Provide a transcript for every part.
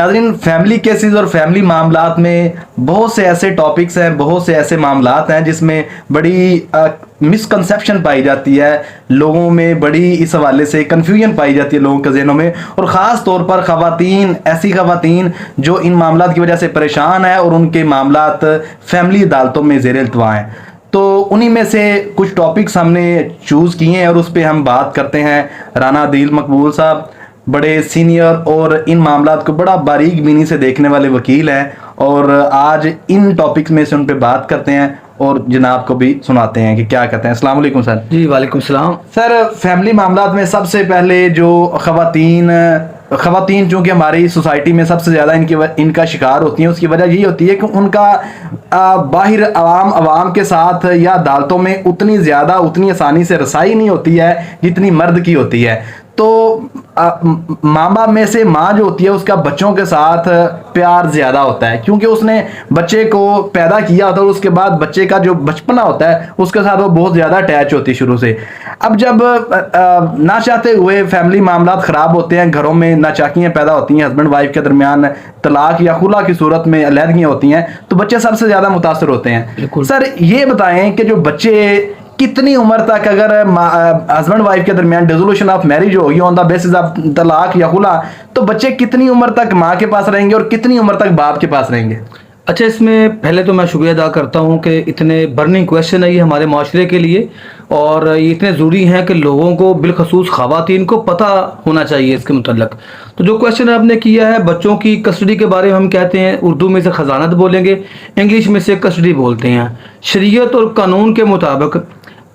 नाज़रीन, family cases और family मामलात में बहुत से ऐसे टॉपिक्स हैं, बहुत से ऐसे मामलात हैं जिसमें बड़ी मिसकंसेप्शन पाई जाती है, लोगों में बड़ी इस हवाले से कन्फ्यूजन पाई जाती है लोगों के ज़हनों में, और ख़ास तौर पर ख़वातीन, ऐसी ख़वातीन जो इन मामलात की वजह से परेशान है और उनके मामलात फैमिली अदालतों में ज़ेर इल्तवा हैं। तो उन्हीं में से कुछ टॉपिक्स हमने चूज़ किए हैं और उस पर हम बात करते हैं। राना दिल मकबूल साहब बड़े सीनियर और इन मामलात को बड़ा बारीक बीनी से देखने वाले वकील हैं, और आज इन टॉपिक्स में से उन पे बात करते हैं और जनाब को भी सुनाते हैं कि क्या कहते हैं। अस्सलाम वालेकुम सर। जी वालेकुम सलाम। सर, फैमिली मामलात में सबसे पहले जो ख़वातीन चूँकि हमारी सोसाइटी में सबसे ज़्यादा इनका शिकार होती हैं, उसकी वजह यही होती है कि उनका बाहर अवाम के साथ या अदालतों में उतनी आसानी से रसाई नहीं होती है जितनी मर्द की होती है। तो माँ बाप में से माँ जो होती है उसका बच्चों के साथ प्यार ज़्यादा होता है, क्योंकि उसने बच्चे को पैदा किया होता है और उसके बाद बच्चे का जो बचपना होता है उसके साथ वो बहुत ज़्यादा अटैच होती है शुरू से। अब जब ना चाहते हुए फैमिली मामलात ख़राब होते हैं, घरों में नाचाकियाँ पैदा होती हैं, हस्बैंड वाइफ के दरमियान तलाक या खुला की सूरत में अलहदगियाँ होती हैं, तो बच्चे सबसे ज़्यादा मुतासर होते हैं। सर, ये बताएं कि जो बच्चे कितनी उम्र तक, अगर हस्बैंड वाइफ के दरमियान डिसोल्यूशन ऑफ मैरिज होगी ऑन द बेसिस ऑफ तलाक या खुला, तो बच्चे कितनी उम्र तक माँ के पास रहेंगे और कितनी उम्र तक बाप के पास रहेंगे? अच्छा, इसमें पहले तो मैं शुक्रिया अदा करता हूँ कि इतने बर्निंग क्वेश्चन है ये हमारे माशरे के लिए, और ये इतने ज़रूरी हैं कि लोगों को बिलखसूस ख़वातीन को पता होना चाहिए इसके मुतल्लक। तो जो क्वेश्चन आपने किया है बच्चों की कस्टडी के बारे में, हम कहते हैं उर्दू में से खजानत बोलेंगे, इंग्लिश में से कस्टडी बोलते हैं। शरीयत और कानून के मुताबिक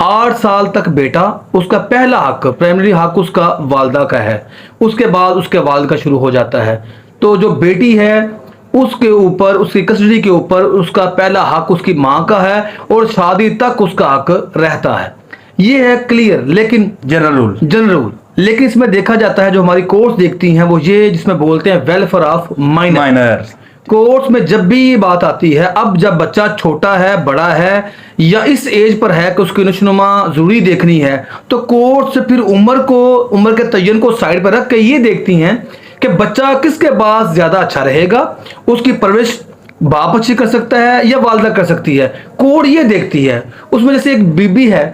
8 साल तक बेटा, उसका पहला हक, प्राइमरी हक उसका वालदा का है, उसके बाद उसके वालिद का शुरू हो जाता है। तो जो बेटी है उसके ऊपर, उसकी कस्टडी के ऊपर उसका पहला हक उसकी माँ का है और शादी तक उसका हक रहता है। ये है क्लियर, लेकिन जनरल रूल। लेकिन इसमें देखा जाता है, जो हमारी कोर्ट्स देखती हैं वो ये, जिसमें बोलते हैं वेलफेयर ऑफ माइनर्स। कोर्ट्स में जब भी ये बात आती है, अब जब बच्चा छोटा है, बड़ा है, या इस एज पर है कि उसकी नशोनुमा जरूरी देखनी है, तो कोर्ट्स फिर उम्र के तयन को साइड पर रख के ये देखती हैं कि बच्चा किसके पास ज्यादा अच्छा रहेगा, उसकी परवरिश बाप अच्छी कर सकता है या वालदा कर सकती है। कोर्ट ये देखती है। उसमें जैसे एक बीबी है,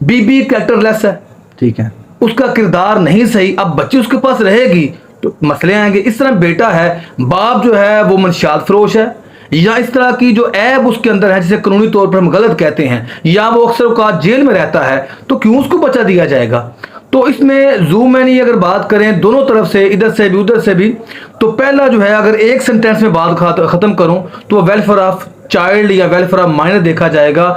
बीबी कैरेक्टरलेस है, ठीक है, उसका किरदार नहीं सही, अब बच्ची उसके पास रहेगी तो मसले आएंगे। इस तरह बेटा है, बाप जो है वो मंशियात फरोश है, या इस तरह की जो ऐब उसके अंदर है जिसे कानूनी तौर पर हम गलत कहते हैं, या वो अक्सर औकात जेल में रहता है, तो क्यों उसको बचा दिया जाएगा? तो इसमें जूम मैंने अगर बात करें दोनों तरफ से, इधर से भी उधर से भी, तो पहला जो है, अगर एक सेंटेंस में बात खत्म करूं तो वेलफेयर ऑफ चाइल्ड या वेलफेयर ऑफ माइनर देखा जाएगा।